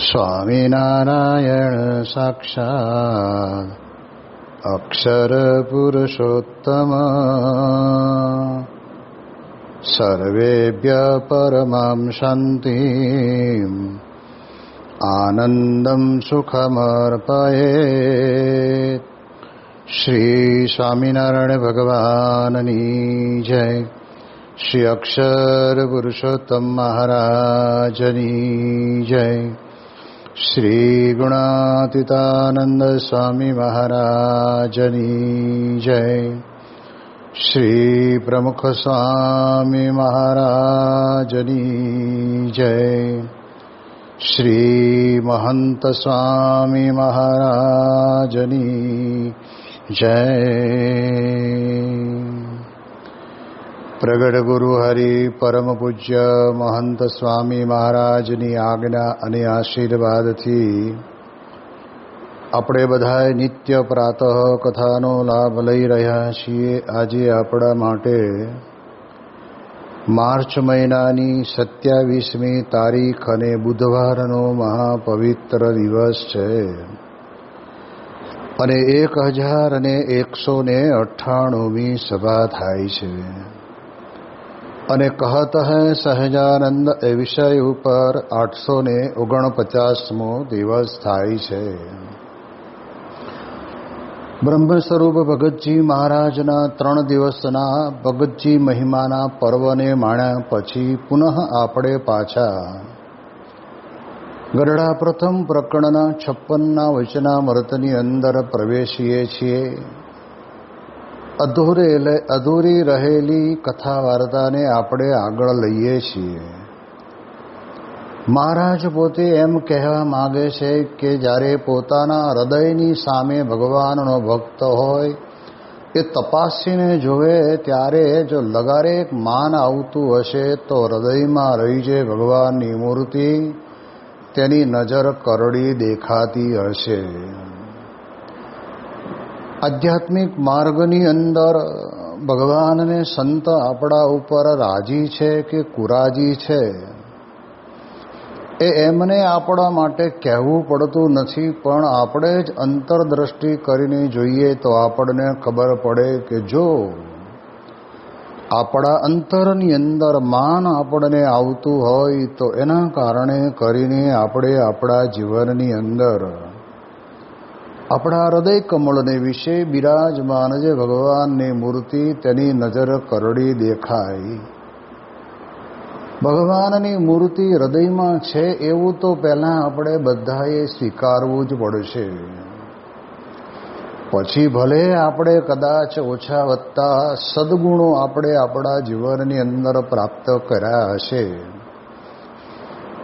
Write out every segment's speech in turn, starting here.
સ્વામિનારાયણ સાક્ષાત્ અક્ષર પુરુષોત્તમ સર્વેભ્ય પરમાં શાંતિં આનંદં સુખમર્પયેત. શ્રી સ્વામિનારાયણ ભગવાનની જય. શ્રી અક્ષર પુરુષોત્તમ મહારાજની જય. શ્રી ગુણાતીતાનંદ સ્વામી મહારાજની જય. શ્રી પ્રમુખ સ્વામી મહારાજની જય. શ્રી મહંત સ્વામી મહારાજની જય. પ્રગટ ગુરુ હરિ પરમ પૂજ્ય મહંત સ્વામી મહારાજની આજ્ઞા અને આશીર્વાદથી આપણે બધાએ નિત્ય પ્રાતઃ કથાનો લાભ લઈ રહ્યા છીએ. આજે આપણા માટે માર્ચ મહિનાની 27મી તારીખ અને બુધવારનો મહાપવિત્ર દિવસ છે અને 1198મી સભા થાય છે. અને કહત હૈ સહજાનંદ એ વિષય ઉપર 849મો દિવસ થાય છે. બ્રહ્મ સ્વરૂપ ભગતજી મહારાજના 3 દિવસના ભગતજી મહિમાના પર્વને માણ્યા પછી પુનઃ આપણે પાછા ગરડા પ્રથમ પ્રકરણના 56ના વચનામૃતની અંદર પ્રવેશીએ છીએ. અધૂરી રહેલી કથા વાર્તાને આપણે આગળ લઈએ છીએ. મહારાજ પોતે એમ કહેવા માગે છે કે જ્યારે પોતાના હૃદયની સામે ભગવાનનો ભક્ત હોય એ તપાસીને જોવે ત્યારે જો લગારે માન આવતું હશે તો હૃદયમાં રહી જે ભગવાનની મૂર્તિ તેની નજર કરડી દેખાતી હશે. આધ્યાત્મિક માર્ગની અંદર ભગવાનને સંત આપણા ઉપર રાજી છે કે કુરાજી છે એ એમને આપણા માટે કહેવું પડતું નથી, પણ આપણે જ અંતરદ્રષ્ટિ કરીને જોઈએ તો આપણને ખબર પડે કે જો આપણા અંતરની અંદર માન આપણને આવતું હોય તો એના કારણે કરીને આપણે આપણા જીવનની અંદર આપણા હૃદય કમળને વિશે બિરાજમાન જે ભગવાનની મૂર્તિ તેની નજર કરડી દેખાય. ભગવાનની મૂર્તિ હૃદયમાં છે એવું તો પહેલાં આપણે બધાએ સ્વીકારવું જ પડશે. પછી ભલે આપણે કદાચ ઓછા વત્તા સદગુણો આપણે આપણા જીવનની અંદર પ્રાપ્ત કર્યા હશે,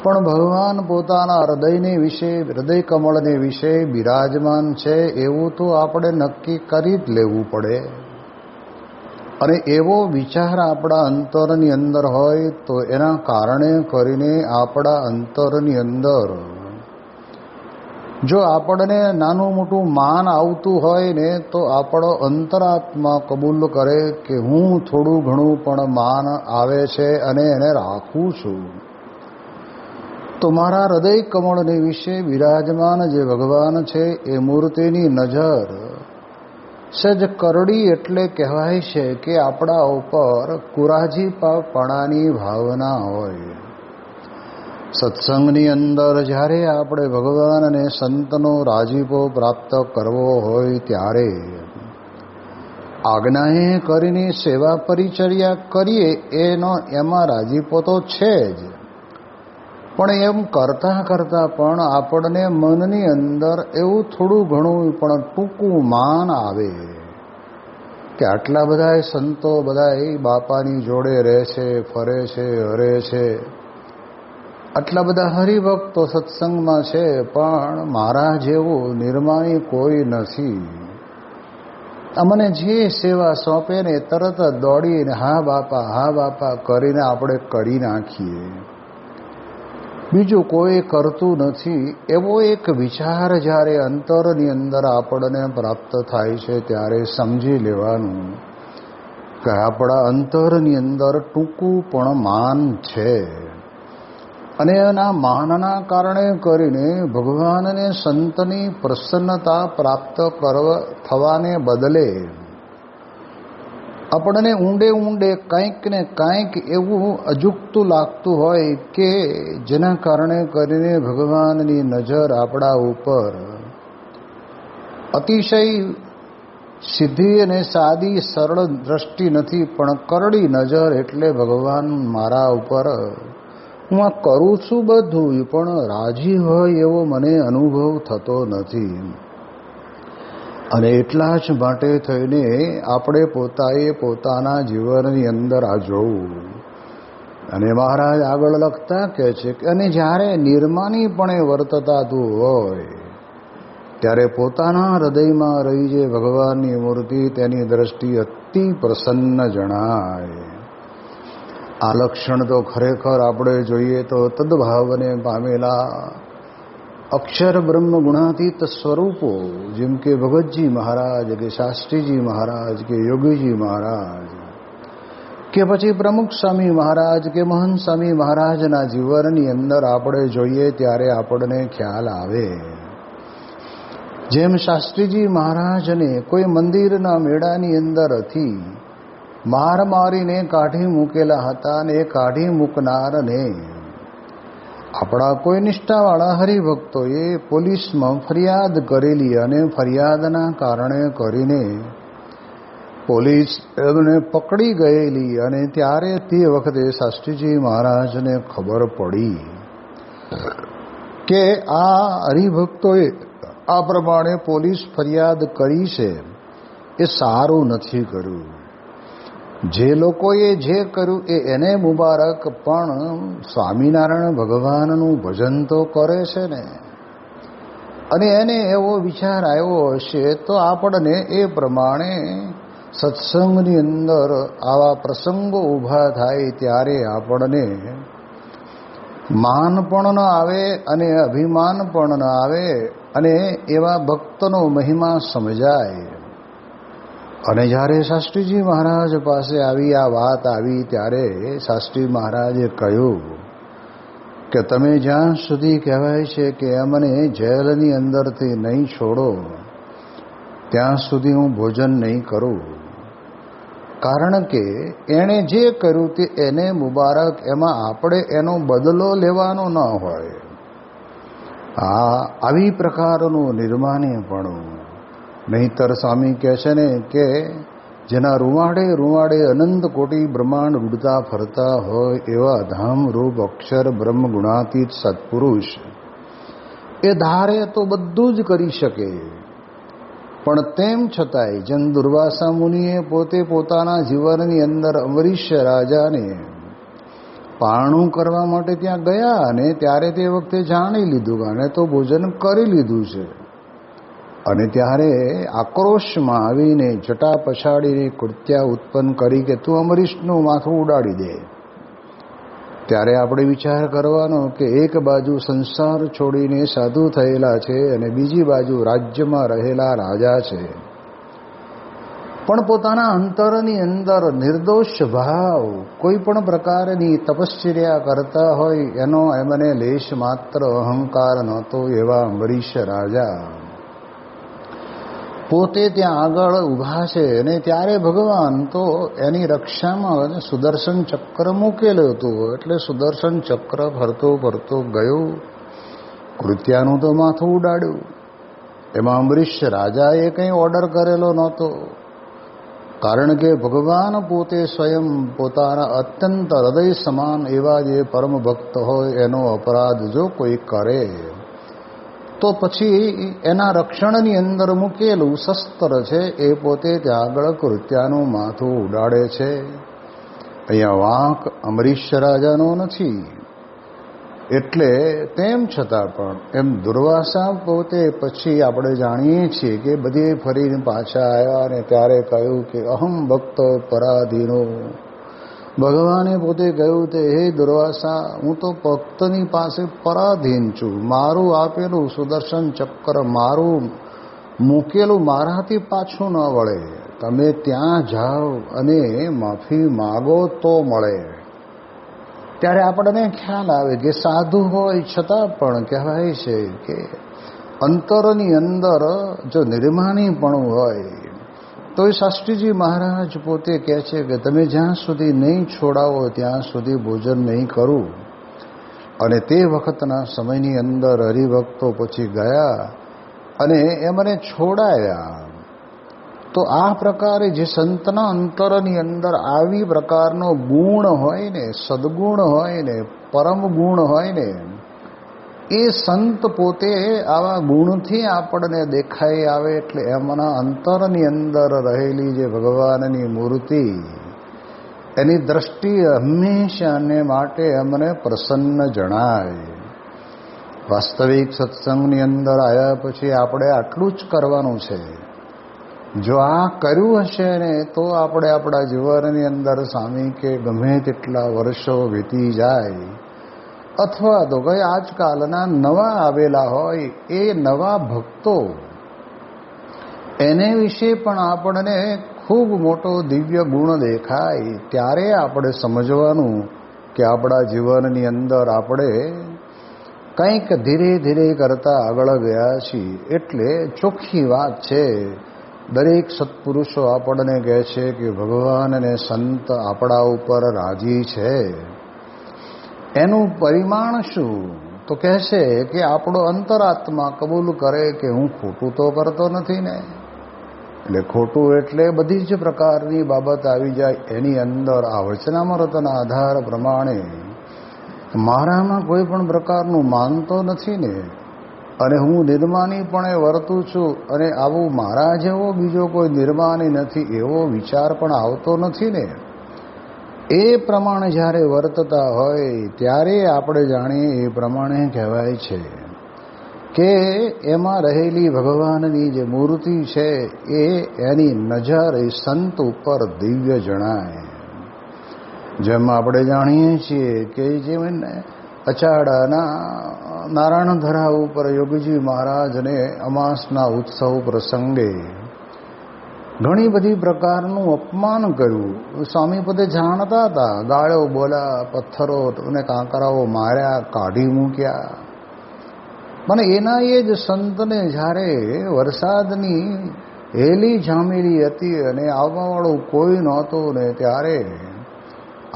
પણ ભગવાન પોતાના હૃદયને વિશે હૃદય કમળને વિશે બિરાજમાન છે એવું તો આપણે નક્કી કરી જ લેવું પડે. અને એવો વિચાર આપણા અંતરની અંદર હોય તો એના કારણે કરીને આપણા અંતરની અંદર જો આપણને નાનું મોટું માન આવતું હોય ને તો આપણો અંતરાત્મા કબૂલ કરે કે હું થોડું ઘણું પણ માન આવે છે અને એને રાખું છું. તો મારા હૃદય કમળને વિશે બિરાજમાન જે ભગવાન છે એ મૂર્તિની નજર સજ કરડી એટલે કહેવાય છે કે આપણા ઉપર કુરાજીપણાની ભાવના હોય. સત્સંગની અંદર જ્યારે આપણે ભગવાન અને સંતનો રાજીપો પ્રાપ્ત કરવો હોય ત્યારે આજ્ઞાએ કરીને સેવા પરિચર્યા કરીએ એમાં રાજીપો તો છે જ, પણ એમ કરતાં કરતાં પણ આપણને મનની અંદર એવું થોડું ઘણું પણ ટૂંકું માન આવે કે આટલા બધા સંતો બધા બાપાની જોડે રહે છે, ફરે છે, હરે છે, આટલા બધા હરિભક્તો સત્સંગમાં છે, પણ મારા જેવું નિર્માણી કોઈ નથી. અમને જે સેવા સોંપે ને તરત જ દોડીને હા બાપા કરીને આપણે કરી નાખીએ, બીજું કોઈ કરતું નથી. એવો એક વિચાર જ્યારે અંતરની અંદર આપણને પ્રાપ્ત થાય છે ત્યારે સમજી લેવાનું કે આપણા અંતરની અંદર ટૂંકું પણ માન છે. અને એના માનના કારણે કરીને ભગવાનને સંતની પ્રસન્નતા પ્રાપ્ત થવાને બદલે આપણને ઊંડે ઊંડે કંઈક ને કંઈક એવું અજુગતું લાગતું હોય કે જેના કારણે કરીને ભગવાનની નજર આપણા ઉપર અતિશય સીધી અને સાદી સરળ દ્રષ્ટિ નથી, પણ કરડી નજર. એટલે ભગવાન મારા ઉપર, હું આ કરું છું બધું, પણ રાજી હોય એવો મને અનુભવ થતો નથી. અને એટલા જ માટે થઈને આપણે પોતાના જીવનની અંદર આ જોવું. અને મહારાજ આગળ લખતા કહે છે કે અને જ્યારે નિર્માનીપણે વર્તતાતું હોય ત્યારે પોતાના હૃદયમાં રહી જે ભગવાનની મૂર્તિ, તેની દ્રષ્ટિ અતિ પ્રસન્ન જણાય. આ લક્ષણ તો ખરેખર આપણે જોઈએ તો તદ્ભાવને પામેલા અક્ષર બ્રહ્મ ગુણાતીત સ્વરૂપો, જેમ કે ભગતજી મહારાજ કે શાસ્ત્રીજી મહારાજ કે યોગીજી મહારાજ કે પછી પ્રમુખ સ્વામી મહારાજ કે મહંત સ્વામી મહારાજના જીવનની અંદર આપણે જોઈએ ત્યારે આપણને ખ્યાલ આવે. જેમ શાસ્ત્રીજી મહારાજને કોઈ મંદિરના મેળાની અંદરથી માર મારીને કાઢી મૂકેલા હતા, અને એ કાઢી મૂકનારને આપણા કોઈ નિષ્ઠાવાળા હરિભક્તોએ પોલીસમાં ફરિયાદ કરેલી, અને ફરિયાદના કારણે કરીને પોલીસ એમને પકડી ગયેલી. અને ત્યારે તે વખતે શાસ્ત્રીજી મહારાજને ખબર પડી કે આ હરિભક્તોએ આ પ્રમાણે પોલીસ ફરિયાદ કરી છે એ સારું નથી કર્યું. જે લોકોએ જે કર્યું એને મુબારક, પણ સ્વામિનારાયણ ભગવાનનું ભજન તો કરે છે ને, અને એને એવો વિચાર આવ્યો હશે તો આપણને એ પ્રમાણે સત્સંગની અંદર આવા પ્રસંગો ઊભા થાય ત્યારે આપણને માન પણ ન આવે અને અભિમાન પણ ન આવે, અને એવા ભક્તનો મહિમા સમજાય. અને જ્યારે શાસ્ત્રીજી મહારાજ પાસે આવી આ વાત આવી ત્યારે શાસ્ત્રી મહારાજે કહ્યું કે તમે જ્યાં સુધી કહેવાય છે કે અમને જેલની અંદરથી નહીં છોડો ત્યાં સુધી હું ભોજન નહીં કરું. કારણ કે એણે જે કર્યું તે એને મુબારક, એમાં આપણે એનો બદલો લેવાનો ન હોય. આવી પ્રકારનું નિર્માનીપણું. નહીંતર સ્વામી કહે છે ને કે જેના રૂવાડે અનંત કોટી બ્રહ્માંડ ઉડતા ફરતા હોય એવા ધામરૂપ અક્ષર બ્રહ્મ ગુણાતીત સત્પુરુષ એ ધારે તો બધું જ કરી શકે, પણ તેમ છતાંય જેમ દુર્વાસા મુનિએ પોતાના જીવનની અંદર અમરીશ રાજાને પારણું કરવા માટે ત્યાં ગયા, અને ત્યારે તે વખતે જાણી લીધું અને તો ભોજન કરી લીધું છે, અને ત્યારે આક્રોશમાં આવીને જટા પછાડીને કૃત્યા ઉત્પન્ન કરી કે તું અમરીશનું માથું ઉડાડી દે. ત્યારે આપણે વિચાર કરવાનો કે એક બાજુ સંસાર છોડીને સાધુ થયેલા છે અને બીજી બાજુ રાજ્યમાં રહેલા રાજા છે, પણ પોતાના અંતરની અંદર નિર્દોષ ભાવ કોઈ પણ પ્રકારની તપશ્ચર્યા કરતા હોય એનો એમને લેશ માત્ર અહંકાર નહોતો. એવા અમરીશ રાજા પોતે ત્યાં આગળ ઊભા છે, અને ત્યારે ભગવાન તો એની રક્ષામાં સુદર્શન ચક્ર મૂકેલું હતું. એટલે સુદર્શન ચક્ર ફરતો ફરતો ગયું, કૃત્યાનું તો માથું ઉડાડ્યું. એમાં અમરીશ રાજાએ કંઈ ઓર્ડર કરેલો નહોતો, કારણ કે ભગવાન પોતે સ્વયં પોતાના અત્યંત હૃદય સમાન એવા જે પરમ ભક્ત હોય એનો અપરાધ જો કોઈ કરે તો પછી એના રક્ષણની અંદર મૂકેલું શસ્ત્ર છે એ પોતે ત્યાં આગળ કૃત્યાનું માથું ઉડાડે છે. અહીંયા વાંક અમરીશ રાજાનો નથી. એટલે તેમ છતાં પણ એમ દુર્વાસા પોતે પછી આપણે જાણીએ છીએ કે બધે ફરીને પાછા આવ્યા અને ત્યારે કહ્યું કે અહમ ભક્ત પરાધીનો. ભગવાને પોતે કહ્યું તે હે દુર્વાસા, હું તો ભક્તની પાસે પરાધીન છું. મારું આપેલું સુદર્શન ચક્ર, મારું મૂકેલું મારાથી પાછું ન વળે. તમે ત્યાં જાઓ અને માફી માગો તો મળે. ત્યારે આપણને ખ્યાલ આવે કે સાધુ હોય છતાં પણ કહેવાય છે કે અંતરની અંદર જો નિર્માણીપણું હોય તો એ શાસ્ત્રીજી મહારાજ પોતે કહે છે કે તમે જ્યાં સુધી નહીં છોડાવો ત્યાં સુધી ભોજન નહીં કરું. અને તે વખતના સમયની અંદર હરિભક્તો પછી ગયા અને એમને છોડાયા. તો આ પ્રકારે જે સંતના અંતરની અંદર આવી પ્રકારનો ગુણ હોય ને, સદગુણ હોય ને, પરમ ગુણ હોય ને, એ સંત પોતે આવા ગુણથી આપણને દેખાઈ આવે એટલે એમના અંતરની અંદર રહેલી જે ભગવાનની મૂર્તિ એની દ્રષ્ટિ હંમેશાને માટે અમને પ્રસન્ન જણાય. વાસ્તવિક સત્સંગની અંદર આવ્યા પછી આપણે આટલું જ કરવાનું છે. જો આ કર્યું હશે ને તો આપણે આપણા જીવનની અંદર સ્વામી કે ગમે તેટલા વર્ષો વીતી જાય, અથવા તો કઈ આજકાલના નવા આવેલા હોય એ નવા ભક્તો એને વિશે પણ આપણને ખૂબ મોટો દિવ્ય ગુણ દેખાય, ત્યારે આપણે સમજવાનું કે આપણા જીવનની અંદર આપણે કંઈક ધીરે ધીરે કરતા આગળ ગયા છીએ. એટલે ચોખ્ખી વાત છે, દરેક સત્પુરુષો આપણને કહે છે કે ભગવાન અને સંત આપણા ઉપર રાજી છે. એનું પરિમાણ શું? તો કહે છે કે આપણો અંતરાત્મા કબૂલ કરે કે હું ખોટું તો કરતો નથી ને. એટલે ખોટું એટલે બધી જ પ્રકારની બાબત આવી જાય એની અંદર. આ વચનામૃતના આધાર પ્રમાણે મારામાં કોઈ પણ પ્રકારનું માનતો નથી ને, અને હું નિર્માનીપણે વર્તું છું, અને આવું મારા જેવો બીજો કોઈ નિર્માની નથી એવો વિચાર પણ આવતો નથી ને. એ પ્રમાણે જ્યારે વર્તતા હોય ત્યારે આપણે જાણીએ એ પ્રમાણે કહેવાય છે કે એમાં રહેલી ભગવાનની જે મૂર્તિ છે એ એની નજર એ સંત ઉપર દિવ્ય જણાય. જેમ આપણે જાણીએ છીએ કે જેમ અચાડાના નારાયણધરા ઉપર યોગીજી મહારાજને અમાસના ઉત્સવ પ્રસંગે ઘણી બધી પ્રકારનું અપમાન કર્યું. સ્વામી પોતે જાણતા હતા, ગાળો બોલ્યા, પથ્થરો અને કાંકરાઓ માર્યા, કાઢી મૂક્યા. મને એના એ જ સંતને જ્યારે વરસાદની હેલી જામેલી હતી અને આવવાવાળું કોઈ નહોતું ને, ત્યારે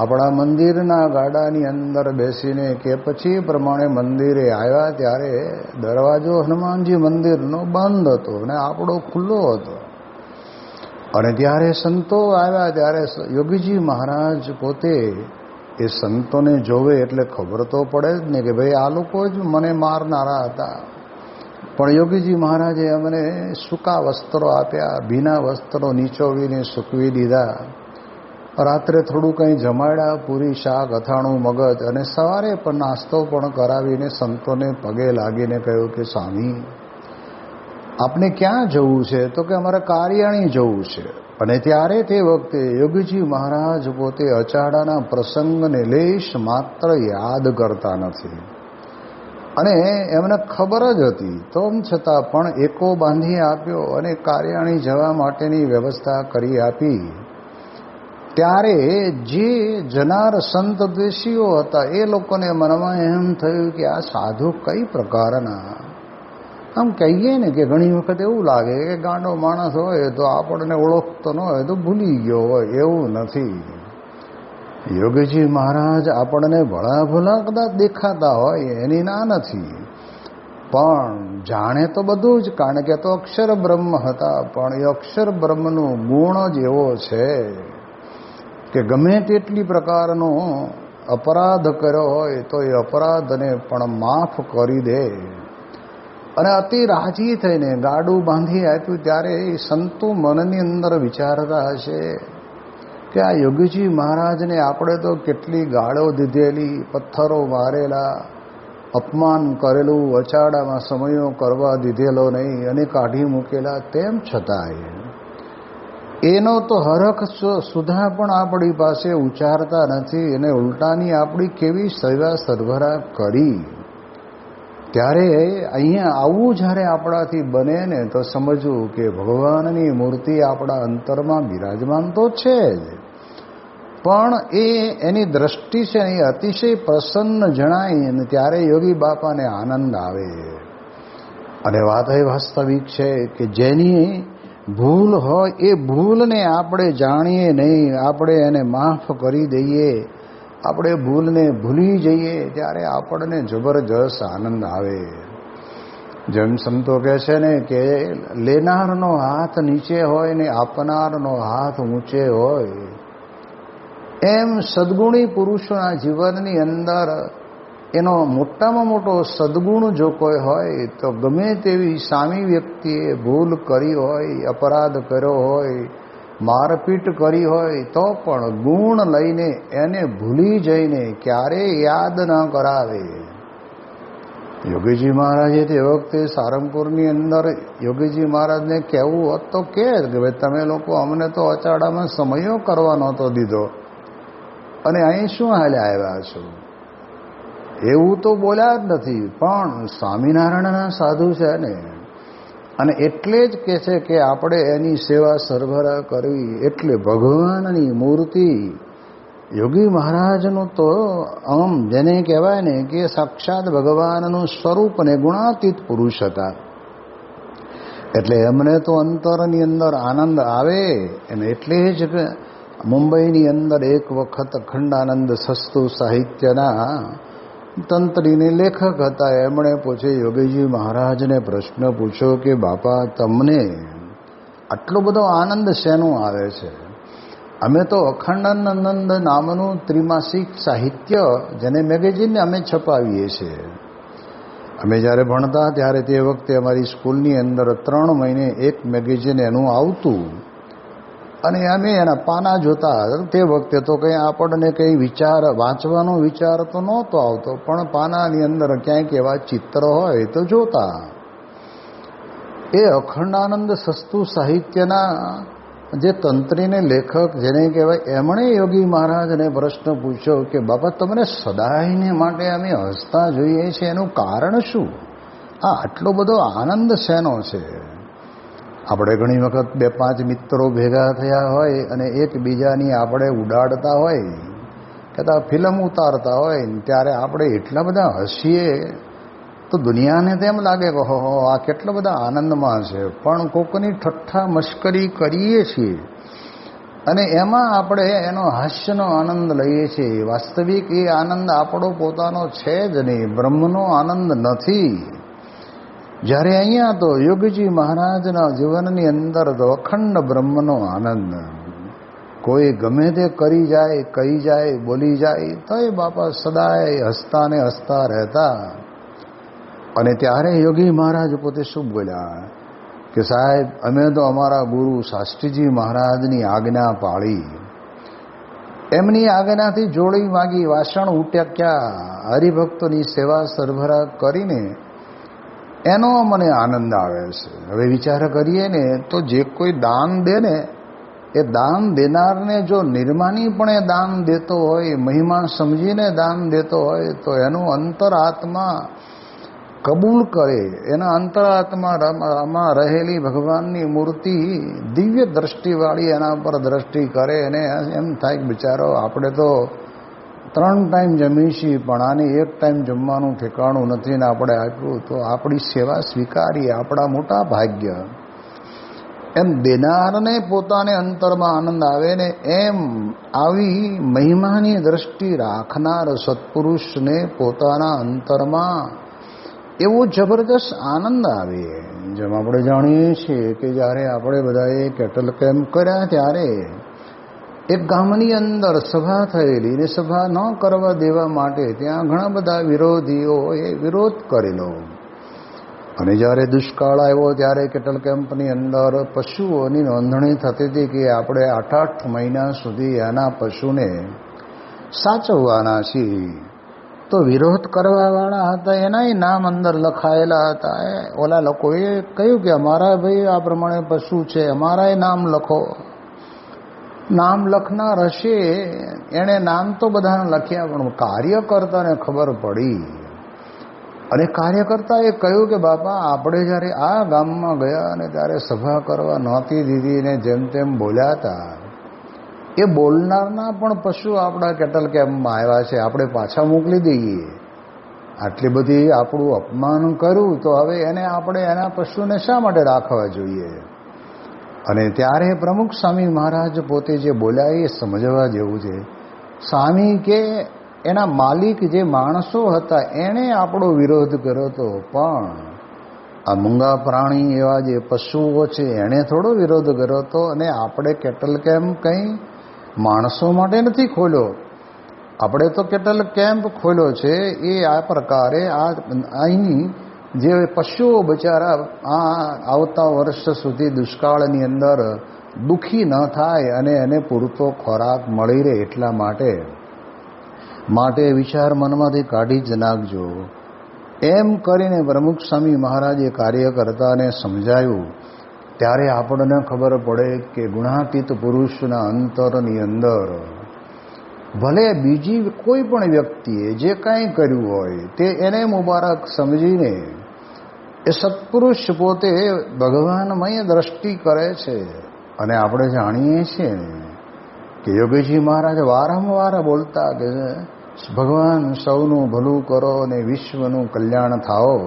આપણા મંદિરના ગાડાની અંદર બેસીને કે પછી પ્રમાણે મંદિરે આવ્યા ત્યારે દરવાજો હનુમાનજી મંદિરનો બંધ હતો અને આપણો ખુલ્લો હતો. અને ત્યારે સંતો આવ્યા ત્યારે યોગીજી મહારાજ પોતે એ સંતોને જોવે એટલે ખબર તો પડે જ ને કે ભાઈ આ લોકો જ મને મારનારા હતા. પણ યોગીજી મહારાજે અમને સૂકા વસ્ત્રો આપ્યા, ભીના વસ્ત્રો નીચોવીને સૂકવી દીધા. રાત્રે થોડું કંઈ જમાડ્યા, પૂરી, શાક, અથાણું, મગજ, અને સવારે પણ નાસ્તો પણ કરાવીને સંતોને પગે લાગીને કહ્યું કે સ્વામી આપને ક્યાં જવું છે? તો કે અમારે કાર્યાણી જવું છે. અને ત્યારે તે વખતે યોગીજી મહારાજ પોતે અચાડાના પ્રસંગને લેશ માત્ર યાદ કરતા નથી, અને એમને ખબર જ હતી. તેમ છતાં પણ એકો બાંધી આપ્યો અને કાર્યાણી જવા માટેની વ્યવસ્થા કરી આપી. ત્યારે જે જનાર સંત દ્વેષીઓ હતા એ લોકોને મનમાં એમ થયું કે આ સાધુ કઈ પ્રકારના, આમ કહીએ ને કે ઘણી વખત એવું લાગે કે ગાંડો માણસ હોય તો આપણને ઓળખતો ન હોય તો ભૂલી ગયો હોય, એવું નથી. યોગીજી મહારાજ આપણને ભલા ભલા કદાચ દેખાતા હોય એની ના નથી, પણ જાણે તો બધું જ, કારણ કે તો અક્ષર બ્રહ્મ હતા. પણ એ અક્ષર બ્રહ્મનું ગુણ જ એવો છે કે ગમે તેટલી પ્રકારનો અપરાધ કર્યો હોય તો એ અપરાધને પણ માફ કરી દે. અને અતિ રાજી થઈને ગાડું બાંધી આપ્યું. ત્યારે એ સંતો મનની અંદર વિચારતા હશે કે આ યોગીજી મહારાજને આપણે તો કેટલી ગાળો દીધેલી, પથ્થરો મારેલા, અપમાન કરેલું, અચાડામાં સમયો કરવા દીધેલો નહીં અને કાઢી મૂકેલા, તેમ છતાંય એનો તો હરખ સુધા પણ આપણી પાસે ઉચ્ચારતા નથી, અને ઉલટાની આપણી કેવી સેવા સરભરા કરી. ત્યારે અહીંયા આવું જ્યારે આપણાથી બને ને તો સમજવું કે ભગવાનની મૂર્તિ આપણા અંતરમાં બિરાજમાન તો છે જ, પણ એની દ્રષ્ટિ છે એ અતિશય પ્રસન્ન જણાય અને ત્યારે યોગી બાપાને આનંદ આવે. અને વાત એ વાસ્તવિક છે કે જેની ભૂલ હોય એ ભૂલને આપણે જાણીએ નહીં, આપણે એને માફ કરી દઈએ, આપણે ભૂલને ભૂલી જઈએ, ત્યારે આપણને જબરજસ્ત આનંદ આવે. જેમ સંતો કહે છે ને કે લેનારનો હાથ નીચે હોય ને આપનારનો હાથ ઊંચે હોય, એમ સદગુણી પુરુષોના જીવનની અંદર એનો મોટામાં મોટો સદગુણ જો કોઈ હોય તો ગમે તેવી સામી વ્યક્તિએ ભૂલ કરી હોય, અપરાધ કર્યો હોય, મારપીટ કરી હોય, તો પણ ગુણ લઈને એને ભૂલી જઈને ક્યારેય યાદ ન કરાવે. યોગીજી મહારાજે તે વખતે સારંગપુરની અંદર યોગીજી મહારાજને કહેવું હોત તો કે ભાઈ તમે લોકો અમને તો અચાડામાં સમયો કરવા નહોતો દીધો અને અહીં શું હાલ્યા આવ્યા છો, એવું તો બોલ્યા જ નથી. પણ સ્વામિનારાયણના સાધુ છે ને, અને એટલે જ કે છે કે આપણે એની સેવા સરભરા કરવી. એટલે ભગવાનની મૂર્તિ યોગી મહારાજનું તો આમ જેને કહેવાય ને કે સાક્ષાત ભગવાનનું સ્વરૂપ અને ગુણાતીત પુરુષ હતા. એટલે એમને તો અંતરની અંદર આનંદ આવે. અને એટલે જ મુંબઈની અંદર એક વખત અખંડાનંદ સસ્તુ સાહિત્યના તંત્રીને લેખક હતા. એમણે પૂછે યોગીજી મહારાજને પ્રશ્ન પૂછ્યો કે બાપા તમને આટલો બધો આનંદ શેનો આવે છે? અમે તો અખંડાનંદ નામનું ત્રિમાસિક સાહિત્ય જેને મેગેઝિનને અમે છપાવીએ છીએ. અમે જ્યારે ભણતા ત્યારે તે વખતે અમારી સ્કૂલની અંદર 3 મહિને એક મેગેઝિન એનું આવતું અને અમે એના પાના જોતા. તે વખતે તો કંઈ આપણને કંઈ વિચાર વાંચવાનો વિચાર તો નહોતો આવતો, પણ પાનાની અંદર ક્યાંક એવા ચિત્ર હોય તો જોતા. એ અખંડાનંદ સસ્તુ સાહિત્યના જે તંત્રીને લેખક જેને કહેવાય, એમણે યોગી મહારાજને પ્રશ્ન પૂછ્યો કે બાપા તમને સદાયને માટે અમે હસતા જોઈએ છીએ, એનું કારણ શું? આટલો બધો આનંદ શેનો છે? આપણે ઘણી વખત 2-5 મિત્રો ભેગા થયા હોય અને એકબીજાની આપણે ઉડાડતા હોય, કહેતા ફિલ્મ ઉતારતા હોય, ત્યારે આપણે એટલા બધા હસીએ તો દુનિયાને તેમ લાગે કે હો આ કેટલા બધા આનંદમાં છે. પણ કોકની ઠઠ્ઠા મશ્કરી કરીએ છીએ અને એમાં આપણે એનો હાસ્યનો આનંદ લઈએ છીએ. વાસ્તવિક એ આનંદ આપણો પોતાનો છે જ નહીં, બ્રહ્મનો આનંદ નથી. જ્યારે અહીંયા તો યોગીજી મહારાજના જીવનની અંદર તો અખંડ બ્રહ્મનો આનંદ. કોઈ ગમે તે કરી જાય, કહી જાય, બોલી જાય તો એ બાપા સદાય હસતા ને હસતા રહેતા. અને ત્યારે યોગી મહારાજ પોતે શું બોલ્યા કે સાહેબ અમે તો અમારા ગુરુ શાસ્ત્રીજી મહારાજની આજ્ઞા પાળી, એમની આજ્ઞાથી જોડી માગી, વાસણ ઉટક્યા, હરિભક્તોની સેવા સરભરા કરીને એનો મને આનંદ આવે છે. હવે વિચાર કરીએ ને તો જે કોઈ દાન દે ને એ દાન દેનારને જો નિર્માનીપણે દાન દેતો હોય, મહિમા સમજીને દાન દેતો હોય તો એનું અંતરાત્મા કબૂલ કરે. એના અંતરાત્મામાં રહેલી ભગવાનની મૂર્તિ દિવ્ય દ્રષ્ટિવાળી એના પર દ્રષ્ટિ કરે અને એમ થાય કે બિચારો આપણે તો 3 ટાઈમ જમી છીએ પણ આને 1 ટાઈમ જમવાનું ઠેકાણું નથી ને આપણે આપ્યું તો આપણી સેવા સ્વીકારીએ, આપણા મોટા ભાગ્ય. એમ દેનારને પોતાને અંતરમાં આનંદ આવે ને એમ આવી મહિમાની દ્રષ્ટિ રાખનાર સત્પુરુષને પોતાના અંતરમાં એવો જબરદસ્ત આનંદ આવે. જેમ આપણે જાણીએ છીએ કે જ્યારે આપણે બધાએ કેટલ કેમ્પ કર્યા ત્યારે એક ગામની અંદર સભા થયેલી ને સભા ન કરવા દેવા માટે ત્યાં ઘણા બધા વિરોધીઓએ વિરોધ કરેલો. અને જ્યારે દુષ્કાળ આવ્યો ત્યારે કેટલ કેમ્પની અંદર પશુઓની નોંધણી થતી હતી કે આપણે 8-8 મહિના સુધી એના પશુને સાચવવાના છીએ. તો વિરોધ કરવાવાળા હતા એનાય નામ અંદર લખાયેલા હતા. ઓલા લોકોએ કહ્યું કે અમારા ભાઈ આ પ્રમાણે પશુ છે, અમારાય નામ લખો. નામ લખનાર હશે એણે નામ તો બધાને લખ્યા, પણ કાર્યકર્તાને ખબર પડી અને કાર્યકર્તાએ કહ્યું કે બાપા આપણે જ્યારે આ ગામમાં ગયા અને ત્યારે સભા કરવા નહોતી દીધી ને જેમ તેમ બોલ્યા હતા, એ બોલનારના પણ પશુ આપણા કેટલ કેમ્પમાં આવ્યા છે, આપણે પાછા મોકલી દઈએ. આટલી બધી આપણું અપમાન કર્યું તો હવે આપણે એના પશુને શા માટે રાખવા જોઈએ? અને ત્યારે પ્રમુખ સ્વામી મહારાજ પોતે જે બોલ્યા એ સમજવા જેવું છે. સ્વામી કે એના માલિક જે માણસો હતા એણે આપણો વિરોધ કર્યો હતો, પણ આ મૂંગા પ્રાણી એવા જે પશુઓ છે એણે થોડો વિરોધ કર્યો હતો. અને આપણે કેટલ કેમ્પ કંઈ માણસો માટે નથી ખોલ્યો, આપણે તો કેટલ કેમ્પ ખોલ્યો છે એ આ પ્રકારે અહીં જે પશુઓ બચારા આવતા વર્ષ સુધી દુષ્કાળની અંદર દુઃખી ન થાય અને એને પૂરતો ખોરાક મળી રહે એટલા માટે વિચાર મનમાંથી કાઢી જ નાખજો. એમ કરીને પ્રમુખ સ્વામી મહારાજે કાર્યકર્તાને સમજાયું. ત્યારે આપણને ખબર પડે કે ગુણાતીત પુરુષના અંતરની અંદર ભલે બીજી કોઈ પણ વ્યક્તિએ જે કાંઈ કર્યું હોય તે એને મુબારક સમજીને એ સત્પુરુષ પોતે ભગવાનમય દ્રષ્ટિ કરે છે. અને આપણે જાણીએ છીએ કે યોગીજી મહારાજ વારંવાર બોલતા કે ભગવાન સૌનું ભલું કરો અને વિશ્વનું કલ્યાણ થાઓ.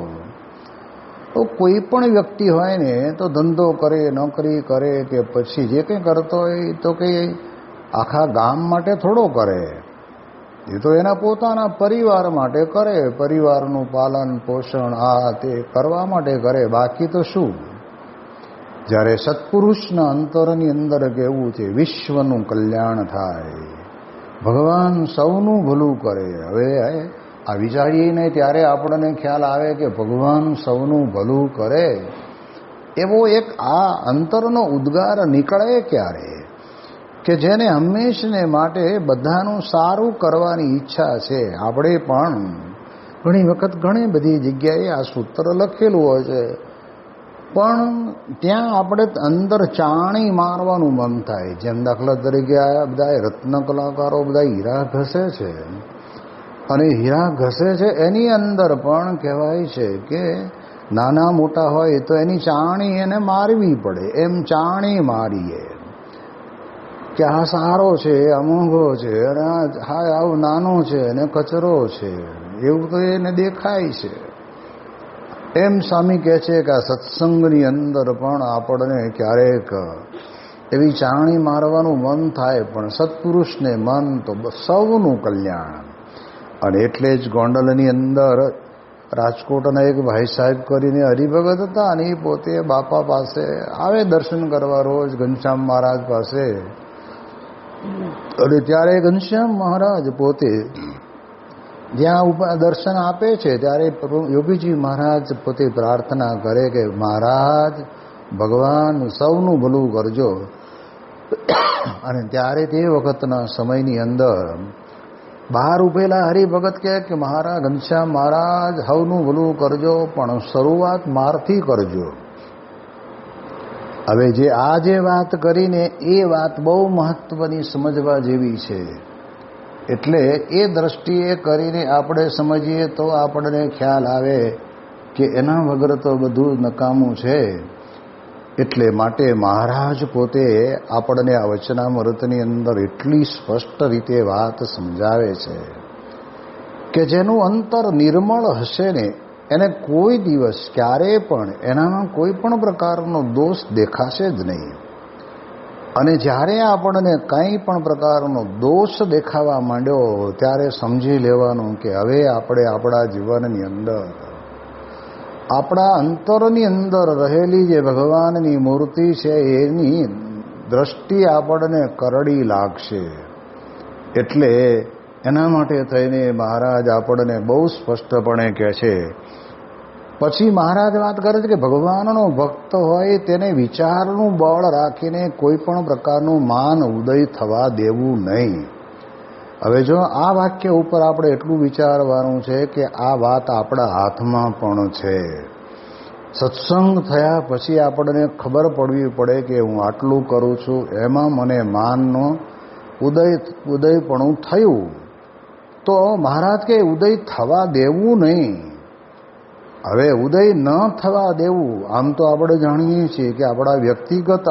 તો કોઈ પણ વ્યક્તિ હોય ને તો ધંધો કરે, નોકરી કરે કે પછી જે કંઈ કરતો હોય તો કંઈ આખા ગામ માટે થોડો કરે, એ તો એના પોતાના પરિવાર માટે કરે. પરિવારનું પાલન પોષણ આ તે કરવા માટે કરે, બાકી તો શું? જ્યારે સત્પુરુષના અંતરની અંદર કેવું છે વિશ્વનું કલ્યાણ થાય, ભગવાન સૌનું ભલું કરે. હવે આ વિચારીએ નહીં ત્યારે આપણને ખ્યાલ આવે કે ભગવાન સૌનું ભલું કરે એવો એક આ અંતરનો ઉદ્ગાર નીકળે ક્યારે કે જેને હંમેશને માટે બધાનું સારું કરવાની ઈચ્છા છે. આપણે પણ ઘણી વખત ઘણી બધી જગ્યાએ આ સૂત્ર લખેલું હોય છે, પણ ત્યાં આપણે અંદર ચાણી મારવાનું મન થાય. જેમ દાખલા તરીકે આ બધા રત્ન કલાકારો બધા હીરા ઘસે છે, અને હીરા ઘસે છે એની અંદર પણ કહેવાય છે કે નાના મોટા હોય તો એની ચાણી એને મારવી પડે. એમ ચાણી મારીએ કે આ સારો છે, આ મોંઘો છે, અને હા આવો નાનો છે અને કચરો છે, એવું તો એને દેખાય છે. એમ સ્વામી કહે છે કે આ સત્સંગની અંદર પણ આપણને ક્યારેક એવી ચાણી મારવાનું મન થાય, પણ સત્પુરુષને મન તો સૌનું કલ્યાણ. અને એટલે જ ગોંડલની અંદર રાજકોટના એક ભાઈ સાહેબ કરીને હરિભગત હતા, અને એ પોતે બાપા પાસે આવે દર્શન કરવા રોજ ઘનશ્યામ મહારાજ પાસે. અને ત્યારે ઘનશ્યામ મહારાજ પોતે જ્યાં દર્શન આપે છે ત્યારે યોગીજી મહારાજ પોતે પ્રાર્થના કરે કે મહારાજ ભગવાન સૌનું ભલું કરજો. અને ત્યારે તે વખતના સમયની અંદર બહાર ઉભેલા હરિભગત કહે કે મહારાજ ઘનશ્યામ મહારાજ સૌનું ભલું કરજો, પણ શરૂઆત મારથી કરજો. હવે જે વાત કરીને એ વાત બહુ મહત્વની સમજવા જેવી છે. એટલે એ દ્રષ્ટિએ કરીને આપણે સમજીએ તો આપણને ખ્યાલ આવે કે એના વગર તો બધું નકામું છે. એટલે માટે મહારાજ પોતે આપણને આ વચનામૃતની અંદર એટલી સ્પષ્ટ રીતે વાત સમજાવે છે કે જેનું અંતર નિર્મળ હશે ને એને કોઈ દિવસ ક્યારેય પણ એનામાં કોઈ પણ પ્રકારનો દોષ દેખાશે જ નહીં. અને જ્યારે આપણને કંઈ પણ પ્રકારનો દોષ દેખાવા માંડ્યો ત્યારે સમજી લેવાનું કે હવે આપણે આપણા જીવનની અંદર આપણા અંતરની અંદર રહેલી જે ભગવાનની મૂર્તિ છે એની દ્રષ્ટિ આપણને કરડી લાગશે. એટલે એના માટે થઈને મહારાજ આપણને બહુ સ્પષ્ટપણે કહે છે. પછી મહારાજ વાત કરે છે કે ભગવાનનો ભક્ત હોય તેને વિચારનું બળ રાખીને કોઈ પણ પ્રકારનું માન ઉદય થવા દેવું નહીં. હવે જો આ વાક્ય ઉપર આપણે એટલું વિચારવાનું છે કે આ વાત આપણા હાથમાં પણ છે. સત્સંગ થયા પછી આપણને ખબર પડવી પડે કે હું આટલું કરું છું, એમાં મને માનનો ઉદયપણું થયું તો મહારાજ કે ઉદય થવા દેવું નહીં. હવે ઉદય ન થવા દેવું, આમ તો આપણે જાણીએ છીએ કે આપણા વ્યક્તિગત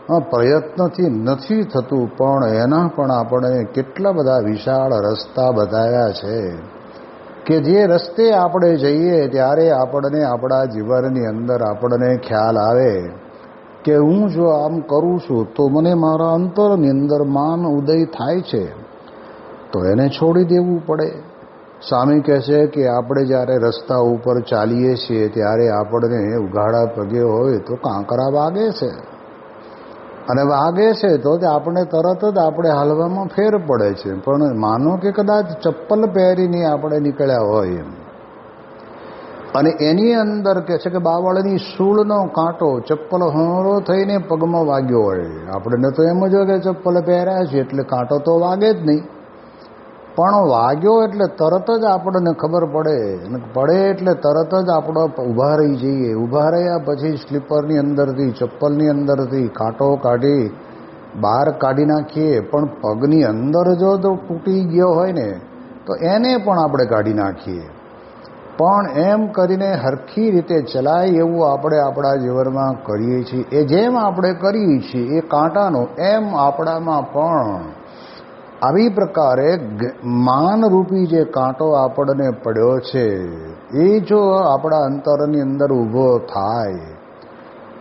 પ્રયત્નથી નથી થતું, પણ એના પણ આપણે કેટલા બધા વિશાળ રસ્તા બતાવ્યા છે કે જે રસ્તે આપણે જઈએ ત્યારે આપણને આપણા જીવનની અંદર આપણને ખ્યાલ આવે કે હું જો આમ કરું છું તો મને મારા અંતરની અંદર માન ઉદય થાય છે, તો એને છોડી દેવું પડે. સ્વામી કહે છે કે આપણે જ્યારે રસ્તા ઉપર ચાલીએ છીએ ત્યારે આપણને ઉઘાડા પગે હોય તો કાંકરા વાગે છે, અને વાગે છે તો આપણે તરત જ આપણે હાલવામાં ફેર પડે છે. પણ માનો કે કદાચ ચપ્પલ પહેરીને આપણે નીકળ્યા હોય અને એની અંદર કહે છે કે બાવળની સૂળનો કાંટો ચપ્પલ હોરો થઈને પગમાં વાગ્યો હોય, આપણે તો એમ જ હોય કે ચપ્પલ પહેર્યા છે એટલે કાંટો તો વાગે જ નહીં, પણ વાગ્યો એટલે તરત જ આપણને ખબર પડે એટલે તરત જ આપણે ઊભા રહી જઈએ. ઊભા રહ્યા પછી સ્લીપરની અંદરથી ચપ્પલની અંદરથી કાંટો કાઢી બહાર કાઢી નાખીએ, પણ પગની અંદર જો તૂટી ગયો હોય ને તો એને પણ આપણે કાઢી નાખીએ. પણ એમ કરીને હરખી રીતે ચલાય એવું આપણે આપણા જીવનમાં કરીએ છીએ. એ જેમ આપણે કરીએ છીએ એ કાંટાનો એમ આપણામાં પણ આવી પ્રકારે માનરૂપી જે કાંટો આપણને પડ્યો છે એ જો આપણા અંતરની અંદર ઊભો થાય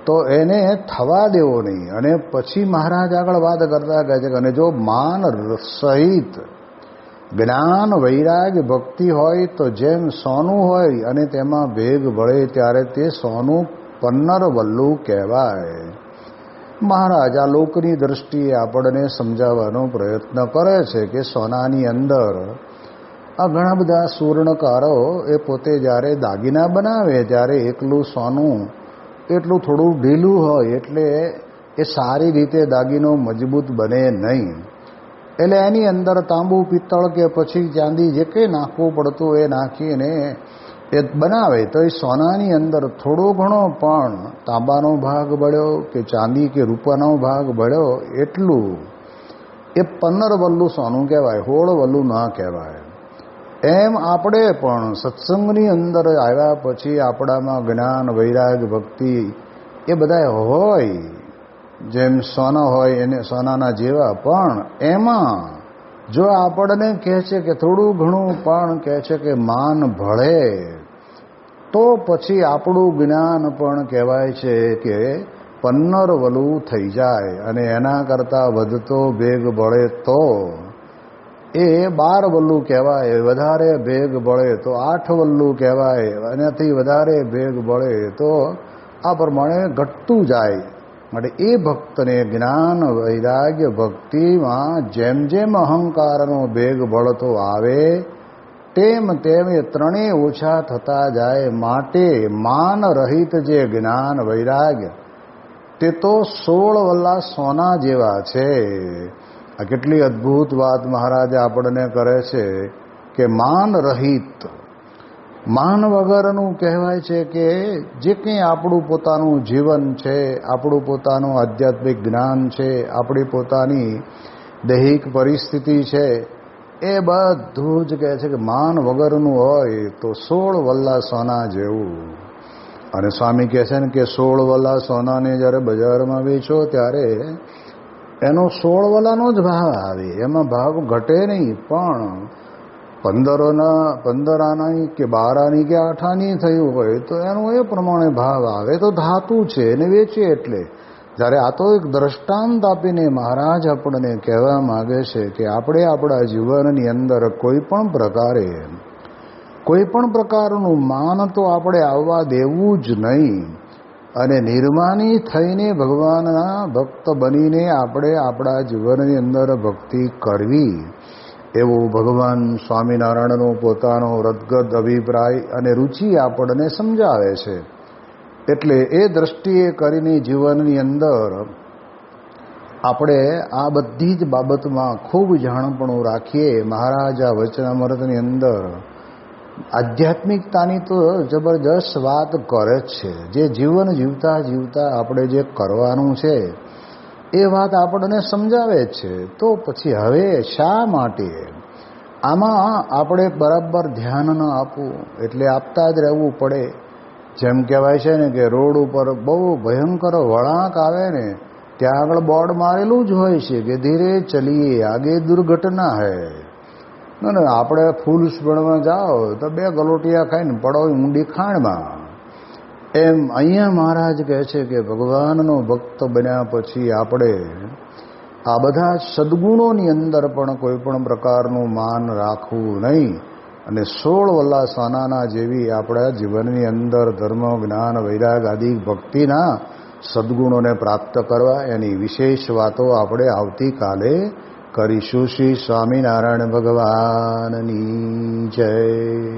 તો એને થવા દેવો નહીં. અને પછી મહારાજ આગળ વાત કરતા કહે છે કે અને જો માન સહિત જ્ઞાન વૈરાગ્ય ભક્તિ હોય તો જેમ સોનું હોય અને તેમાં ભેગ વળે ત્યારે તે સોનું પન્નર વલ્લું કહેવાય. મહારાજ આ લોકની દ્રષ્ટિએ આપણને સમજાવવાનો પ્રયત્ન કરે છે કે સોનાની અંદર આ ઘણા બધા સુવર્ણકારો એ પોતે જ્યારે દાગીના બનાવે ત્યારે એકલું સોનું એટલું થોડું ઢીલું હોય એટલે એ સારી રીતે દાગીનો મજબૂત બને નહીં, એટલે એની અંદર તાંબુ પિત્તળ કે પછી ચાંદી જે કંઈ નાખવું પડતું એ નાખીને એ બનાવે તો એ સોનાની અંદર થોડો ઘણો પણ તાંબાનો ભાગ બળ્યો કે ચાંદી કે રૂપાનો ભાગ બળ્યો એટલું એ પન્નર વલ્લું સોનું કહેવાય, 16 વલ્લું ના કહેવાય. એમ આપણે પણ સત્સંગની અંદર આવ્યા પછી આપણામાં જ્ઞાન વૈરાગ ભક્તિ એ બધા હોય, જેમ સોના હોય એને સોનાના જેવા, પણ એમાં જો આપણને કહે છે કે થોડું ઘણું પણ કહે છે કે માન ભળે તો પછી આપણું જ્ઞાન પણ કહેવાય છે કે પન્નર વલું થઈ જાય. અને એના કરતાં વધતો ભેગ ભળે તો એ 12 વલ્લું કહેવાય, વધારે ભેગ ભળે તો 8 વલ્લું કહેવાય, એનાથી વધારે ભેગ ભળે તો આ પ્રમાણે ઘટતું જાય. માટે એ ભક્તને જ્ઞાન વૈરાગ્ય ભક્તિમાં જેમ જેમ અહંકારનો ભેગ ભળતો આવે તેમ તેમ એ ત્રણેય ઓછા થતા જાય. માટે માન રહિત જે જ્ઞાન વૈરાગ્ય તે તો 16 વલ્લા સોના જેવા છે. આ કેટલી અદ્ભુત વાત મહારાજે આપણને કરે છે કે માન રહિત, માન વગરનું કહેવાય છે કે જે કંઈ આપણું પોતાનું જીવન છે, આપણું પોતાનું આધ્યાત્મિક જ્ઞાન છે, આપણી પોતાની દૈહિક પરિસ્થિતિ છે, એ બધું જ કહે છે કે માન વગરનું હોય તો 16 વલ્લા સોના જેવું. અને સ્વામી કહે છે ને કે 16 વલ્લા સોનાને જ્યારે બજારમાં વેચો ત્યારે એનો 16 વલ્લાનો જ ભાવ આવે, એમાં ભાવ ઘટે નહીં. પણ 15 આનાની કે 12 આની કે 8 આની થયું હોય તો એનો એ પ્રમાણે ભાવ આવે. તો ધાતુ છે એને વેચે. એટલે જ્યારે આ તો એક દ્રષ્ટાંત આપીને મહારાજ આપણને કહેવા માગે છે કે આપણે આપણા જીવનની અંદર કોઈ પણ પ્રકારનું માન તો આપણે આવવા દેવું જ નહીં. અને નિર્માની થઈને ભગવાનના ભક્ત બનીને આપણે આપણા જીવનની અંદર ભક્તિ કરવી એવું ભગવાન સ્વામિનારાયણનો પોતાનો રદગદ અભિપ્રાય અને રુચિ આપણને સમજાવે છે. એટલે એ દ્રષ્ટિએ કરીને જીવનની અંદર આપણે આ બધી જ બાબતમાં ખૂબ જાણપણું રાખીએ. મહારાજ આ વચનામૃતની અંદર આધ્યાત્મિકતાની તો જબરજસ્ત વાત કરે જ છે. જે જીવન જીવતા જીવતા આપણે જે કરવાનું છે એ વાત આપણને સમજાવે છે. તો પછી હવે શા માટે આમાં આપણે બરાબર ધ્યાન ન આપવું, એટલે આપતા જ રહેવું પડે. જેમ કહેવાય છે ને કે રોડ ઉપર બહુ ભયંકર વળાંક આવે ને ત્યાં આગળ બોર્ડ મારેલું જ હોય છે કે ધીરે ચલીએ આગે દુર્ઘટના હૈ. ને આપણે ફૂલ સ્પીડમાં જાઓ તો 2 ગલોટિયા ખાઈને પડો ઊંડી ખાણમાં. એમ અહીંયા મહારાજ કહે છે કે ભગવાનનો ભક્ત બન્યા પછી આપણે આ બધા સદગુણોની અંદર પણ કોઈ પણ પ્રકારનું માન રાખવું નહીં અને 16 વલ્લા સાનાના જેવી આપણા જીવનની અંદર ધર્મ જ્ઞાન વૈરાગ આદિ ભક્તિના સદગુણોને પ્રાપ્ત કરવા એની વિશેષ વાતો આપણે આવતીકાલે કરીશું. શ્રી સ્વામિનારાયણ ભગવાનની જય.